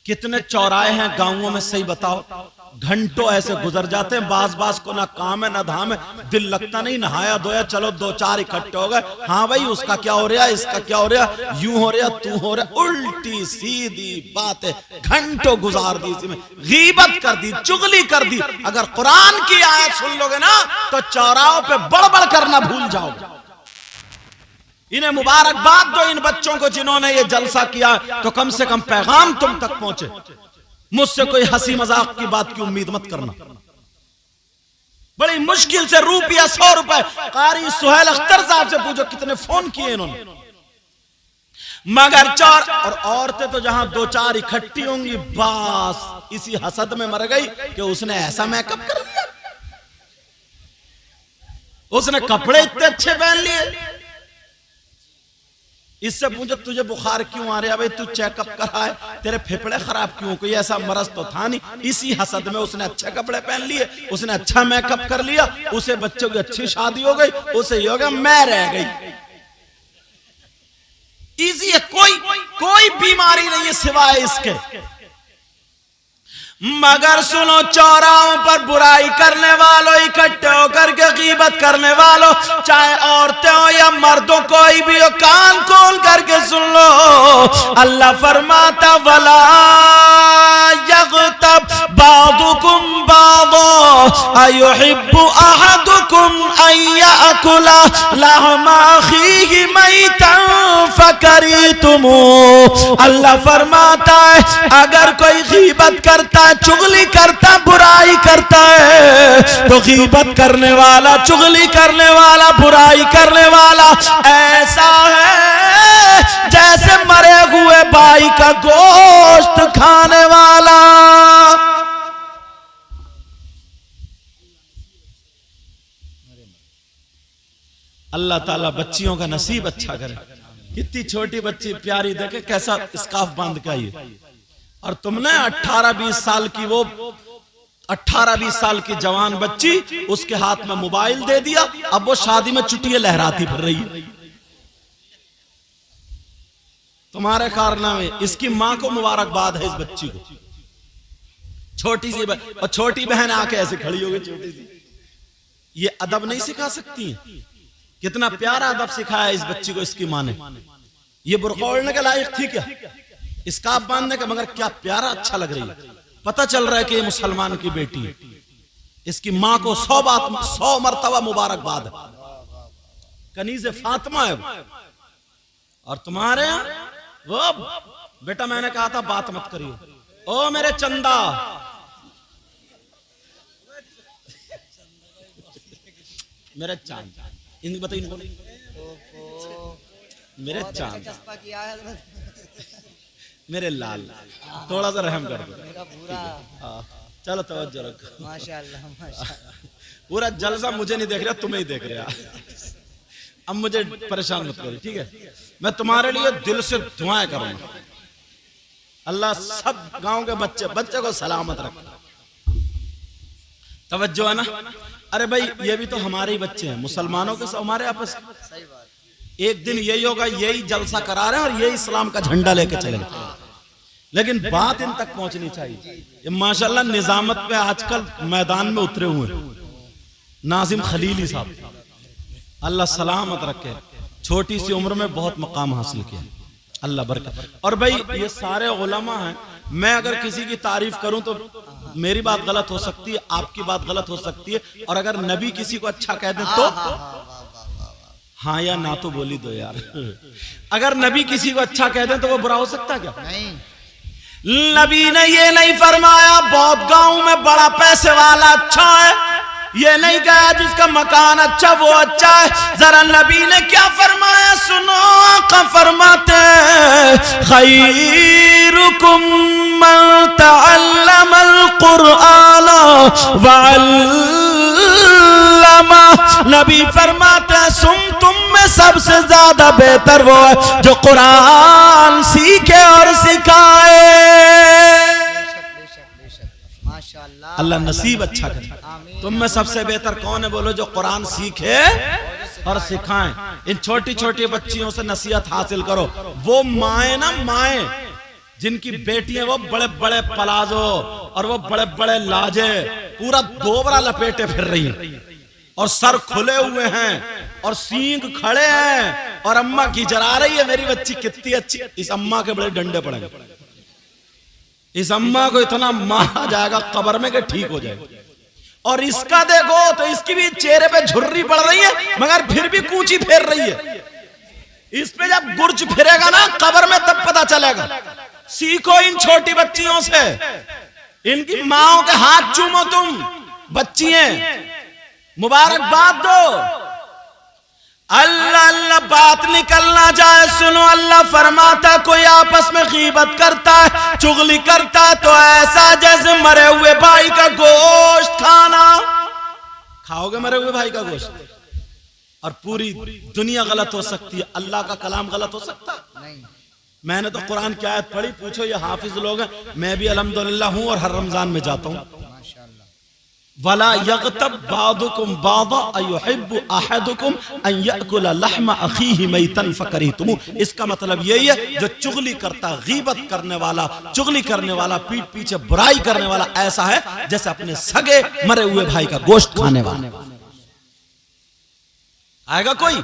कितने चौराहे हैं गांवों में, सही बताओ, घंटों ऐसे गुजर जाते हैं, बास बास को ना काम है ना धाम है, दिल लगता नहीं, नहाया धोया, चलो दो चार इकट्ठे हो गए, हाँ भाई उसका क्या हो रहा है, इसका क्या हो रहा है, यूं हो रहा, तू हो रहा, उल्टी सीधी बातें घंटों गुजार दी, इसी में गीबत कर दी, चुगली कर दी। अगर कुरान की आयत सुन लोगे ना तो चौराहों पे बड़बड़ करना भूल जाओगे। इन्हें मुबारकबाद दो इन बच्चों को जिन्होंने ये जलसा किया, तो कम से कम पैगाम तुम तक पहुंचे। मुझसे कोई हंसी मजाक की बात की उम्मीद मत करना। बड़ी मुश्किल से रुपया 100 रुपए कारी सुहेल अख्तर साहब से पूछो कितने फोन किए इन्होंने, मगर चार और औरतें तो जहां दो चार इकट्ठी होंगी बस इसी हसद में मर गई कि उसने ऐसा मेकअप कर लिया, उसने कपड़े इतने अच्छे पहन लिए। इससे पूछो तुझे बुखार क्यों आ रहा है, भाई तू चेकअप कराए, तेरे फेफड़े खराब क्यों, कोई ऐसा मरज तो था नहीं। इसी हसद में उसने अच्छे कपड़े पहन लिए, उसने अच्छा मेकअप कर लिया, उसे बच्चों की अच्छी शादी हो गई, उसे ये हो गया मैं रह गई। इजी है, कोई बीमारी नहीं है सिवाय इसके। मगर सुनो, चौराहों पर बुराई करने वालों, इकट्ठे होकर के गीबत करने वालों, चाहे औरतें हो या मर्दों, कोई भी हो, कान खोल करके सुन लो। अल्लाह फरमाता वला यग़तब बादुकुम बादा अयुहिब्बु अहदुकुम अन याकुला लहमा अखीहि मैतन फकरीतुमू। अल्लाह फरमाता है अगर कोई गीबत करता, चुगली करता, बुराई करता है, तो गीबत करने वाला, चुगली करने वाला, बुराई करने वाला ऐसा है जैसे मरे हुए भाई का गोश्त खाने वाला। अल्लाह ताला बच्चियों का नसीब अच्छा करे। कितनी छोटी बच्ची प्यारी, देखे कैसा स्कार्फ बांध के आई है, और तुमने 18-20 साल की, वो 18-20 साल की जवान बच्ची, उसके हाथ में मोबाइल दे दिया, अब वो शादी में चुटियां लहराती फिर रही है। तुम्हारे कारनामे। इसकी मां को मुबारकबाद है इस बच्ची को, छोटी सी और छोटी बहन आके ऐसे खड़ी हो गई छोटी सी। ये अदब नहीं सिखा सकती है? कितना प्यारा अदब सिखाया इस बच्ची को इसकी मां ने। ये बुर्का ओढ़ने के लायक थी क्या, स्कार्फ बांधने का, मगर क्या प्यारा अच्छा लग रही है। पता चल रहा है कि ये मुसलमान की बेटी है। इसकी मां को 100 मरतबा मुबारकबाद है। कनीज़े फातिमा है वो। और तुम्हारे वो बेटा, मैंने कहा था बात मत करिए, ओ मेरे चंदा, मेरे चांद, इनको बताइए, इनको मेरे चांद, मेरे लाल, थोड़ा सा रहम कर दो। चलो तवज्जो रखो। माशाअल्लाह माशाअल्लाह। पूरा जलसा मुझे नहीं देख रहा, तुम्हें ही देख रहा। अब मुझे परेशान मत करो, ठीक है? मैं तुम्हारे लिए दिल से दुआएं करूंगा। अल्लाह सब गांव के बच्चे को सलामत रखे। तवज्जो है ना? अरे भाई ये भी तो हमारे ही बच्चे हैं, मुसलमानों के हमारे आपस। एक दिन यही होगा, यही जलसा करा रहे हैं और यही इस्लाम का झंडा लेके चलेंगे। लेकिन बात इन तक पहुंचनी चाहिए। ये माशाल्लाह निजामत पे आजकल मैदान में उतरे हुए नाजिम खलीली साहब, अल्लाह सलामत रखे। छोटी सी उम्र में बहुत मकाम हासिल किया, अल्लाह बरकत। और भाई ये सारे उलमा हैं, मैं अगर किसी की तारीफ करूं तो मेरी बात गलत हो सकती है, आपकी बात गलत हो सकती है, और अगर नबी किसी को अच्छा कह दे तो हाँ या ना तो बोली दो यार। अगर नबी किसी को अच्छा कह दे तो वो बुरा हो सकता है क्या? नहीं। नबी ने ये नहीं फरमाया बहुत गांव में बड़ा पैसे वाला अच्छा है, ये नहीं कहा जिसका मकान अच्छा वो अच्छा है। जरा नबी ने क्या फरमाया सुनो। आका फरमाते खैरुकुम मन तअल्लमल कुरआन व अल्लमा। नबी फरमाते तुम में सबसे ज्यादा बेहतर वो है जो कुरान सीखे और सिखाए। अल्लाह नसीब अच्छा करे। तुम में सबसे बेहतर कौन है? बोलो जो कुरान सीखे और सिखाएं। इन छोटी छोटी बच्चियों से नसीहत हासिल करो। वो माए ना माए जिनकी बेटियां वो बड़े बड़े पलाजो और वो बड़े बड़े लाजे पूरा दोबरा लपेटे फिर रही हैं और सर खुले हुए हैं और सींग खड़े हैं और अम्मा की जरा रही है मेरी बच्ची कितनी अच्छी। इस अम्मा के बड़े डंडे पड़ेंगे, इस अम्मा को इतना मारा जाएगा कब्र में कि ठीक हो जाएगा। और इसका देखो तो इसकी भी चेहरे पे झुर्री पड़ रही है मगर फिर भी कूंची फेर रही है। इस पे जब गुर्ज फिरेगा ना कब्र में तब पता चलेगा। सीखो इन छोटी बच्चियों से, इनकी माओं के हाथ चूमो तुम बच्चियां, मुबारकबाद दो। अल्लाह अल्लाह बात निकलना जाए सुनो, अल्लाह फरमाता कोई आपस में गीबत करता है, चुगली करता है तो ऐसा जैसे मरे हुए भाई का गोश्त खाना। खाओगे मरे हुए भाई का गोश्त? और पूरी दुनिया गलत हो सकती है, अल्लाह का कलाम गलत हो सकता है? नहीं। मैंने तो कुरान की आयत पढ़ी, पूछो ये हाफिज लोग हैं, मैं भी अल्हम्दुलिल्लाह हूं और हर रमजान में जाता हूं। वला यगतब बादुकुम बादा अयुहिब्बु अहदुकुम अन याकुला लहमा अखीहि मैतन फकरिहतुमु। इसका मतलब यही है जो चुगली करता, गीबत करने वाला, चुगली करने वाला, पीठ पीछे बुराई करने वाला ऐसा है जैसे अपने सगे मरे हुए भाई का गोश्त खाने वाला। आएगा कोई?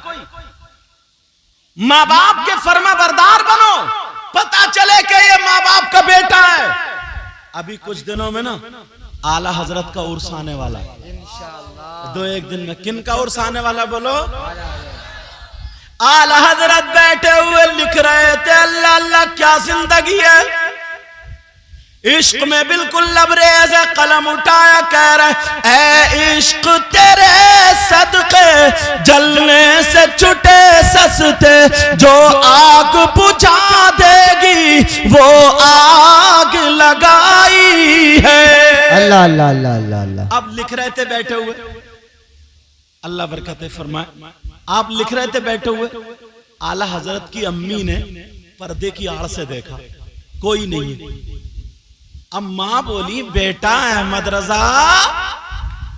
माँ बाप के फर्मा बरदार बनो, पता चले कि ये माँ बाप का बेटा है। अभी कुछ दिनों में ना आला हजरत का उर्स आने वाला है इंशाअल्लाह। 2-1 दिन में किन का उर्स आने वाला बोलो? आला हजरत बैठे हुए लिख रहे थे, अल्लाह अल्लाह क्या जिंदगी है। इश्क में बिल्कुल लबरेज है, कलम उठाया कह रहे ऐ इश्क तेरे सदके जलने से छुटे सस्ते, जो आग बुझा देगी वो आग लगाई है। अल्लाह अल्लाह अल्लाह अल्लाह। अब लिख रहे थे बैठे हुए, अल्लाह बरकत फरमाए, आप लिख रहे थे बैठे हुए, आला हजरत की अम्मी ने पर्दे की आड़ से देखा कोई नहीं है। अब माँ बोली बेटा अहमद रजा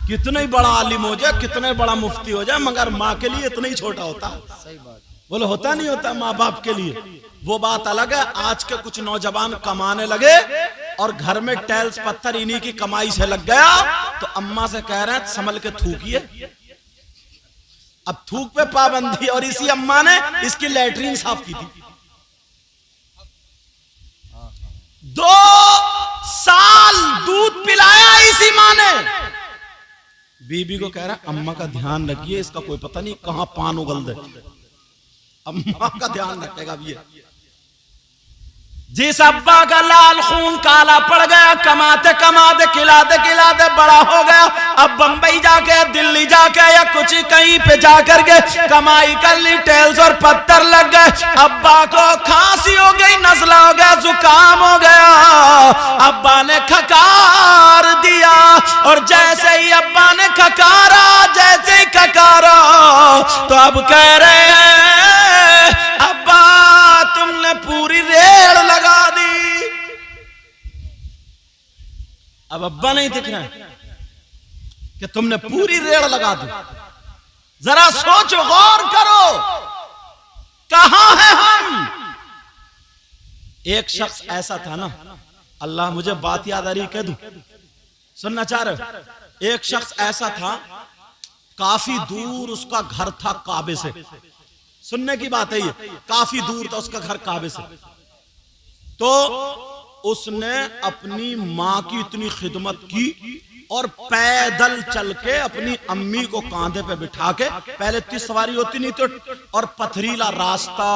कितना ही बड़ा आलिम हो जाए, कितना ही बड़ा मुफ्ती हो जाए, मगर माँ के लिए इतना ही छोटा होता। सही बात बोलो, होता नहीं होता माँ बाप के लिए। वो बात अलग है। आज के कुछ नौजवान कमाने लगे और घर में टाइल्स पत्थर इन्हीं की कमाई से लग गया, तो अम्मा से कह रहे हैं संभल के थूकिए। अब थूक पे पाबंदी, और इसी अम्मा ने इसकी लैट्रीन साफ की थी। 2 साल दूध पिलाया इसी माँ ने। बीबी को कह रहा अम्मा का ध्यान रखिए, इसका कोई पता नहीं कहां पान उगल दे। अम्मा का ध्यान रखेगा भी है। जिस अब्बा का लाल खून काला पड़ गया, कमाते कमाते खिलाते खिलाते बड़ा हो गया, अब बंबई जाके दिल्ली जाके या कुछ कहीं पे जाकर के कमाई कर ली, टेल्स और पत्थर लग गए। अब्बा को खांसी हो गई, नजला हो गया, जुकाम हो गया। अब्बा ने खकार दिया और जैसे ही अब्बा ने खकारा, जैसे ही खकारा तो अब कह रहे हैं अब्बा तुमने पूरी रेड़ लगा दी। अब अब्बा नहीं दिख रहा है कि तुमने पूरी रेड़ लगा दी। जरा सोचो, गौर करो, कहां है हम। एक शख्स ऐसा था ना, अल्लाह मुझे बात याद आ रही, कह दूं, सुनना चाह रहे हो? एक शख्स ऐसा था, काफी दूर उसका घर था काबे से। सुनने की बात है ये, काफी दूर था उसका घर काबे से। तो उसने अपनी माँ की इतनी खिदमत की और पैदल चल के अपनी अम्मी को कांधे पे बिठा के, पहले इतनी सवारी होती नहीं तो, और पथरीला रास्ता,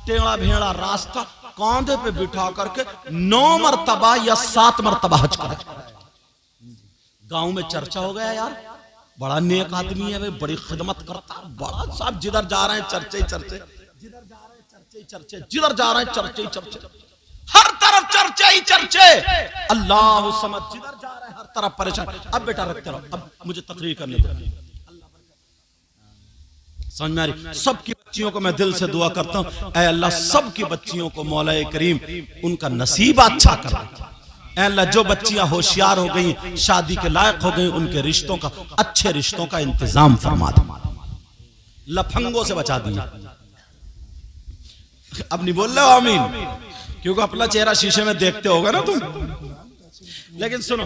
टेढ़ा भेड़ा रास्ता, कांधे पे बिठा करके 9 मरतबा या 7 मरतबा हज करा। गांव में चर्चा हो गया, यार बड़ा नेक आदमी है भाई, बड़ी खिदमत करता है, बड़ा साहब जिधर जा रहे हैं चर्चे ही चर्चे, जिधर जा रहे हैं चर्चे ही चर्चे, जिधर जा रहे हैं चर्चे ही चर्चे, हर तरफ चर्चे ही चर्चे। अल्लाह समझ, जिधर जा रहे हैं हर तरफ परेशान। अब बेटा रखते रहो, अब मुझे तकरीर करने दो। समझ में आ रही? सबकी बच्चियों को मैं दिल से दुआ करता हूं, ऐ अल्लाह सबकी बच्चियों को मौला करीम उनका नसीब अच्छा कर। अल्लाह जो बच्चियां होशियार हो गई, शादी के लायक हो गई, उनके रिश्तों का, अच्छे रिश्तों का इंतजाम फरमा दे, लफंगों से बचा दिया। अब नहीं बोल रहे हो आमीन? क्योंकि अपना चेहरा शीशे में देखते होगे ना तुम। लेकिन सुनो,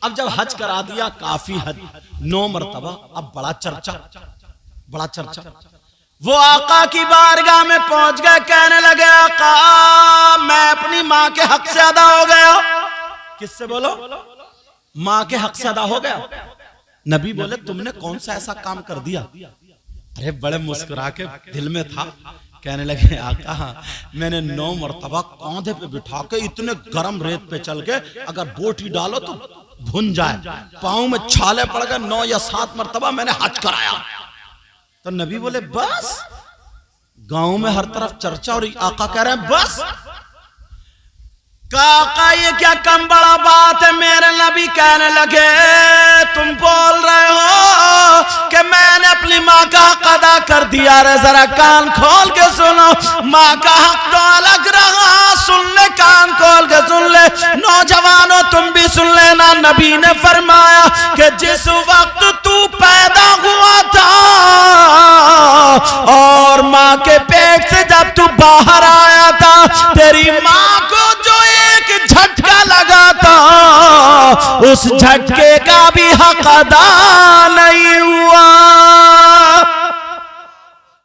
अब जब हज करा दिया, काफी हज 9 मरतबा, अब बड़ा चर्चा, बड़ा चर्चा। वो आका की बारगाह में पहुंच गए, कहने लगे आका मैं अपनी माँ के हक से अदा हो गया। किससे बोलो? माँ के हक से अदा हो गया। नबी बोले तुमने कौन सा ऐसा काम कर दिया? अरे बड़े मुस्कुरा के दिल में था, कहने लगे आका मैंने 9 मरतबा कांधे पे बिठा के इतने गर्म रेत पे चल के अगर बोटी डालो तो भुन जाए, पाँव में छाले पड़ गए, 9 या 7 मरतबा मैंने हज कराया। तो नबी बोले बस? गांव में हर तरफ चर्चा और आका कह रहे हैं बस? काका ये क्या कम बड़ा बात है? मेरे नबी कहने लगे तुम बोल रहे हो कि मैंने अपनी माँ का हक अदा कर दिया। रे जरा कान खोल के सुनो, माँ का हक तो अलग रहा, सुन ले, कान खोल के सुन ले। नौजवानों तुम भी सुन लेना, नबी ने फरमाया कि जिस वक्त तू पैदा हुआ था और माँ के पेट से जब तू बाहर आया था, तेरी माँ को जो एक झटका लगा था उस झटके का भी हक अदा नहीं हुआ।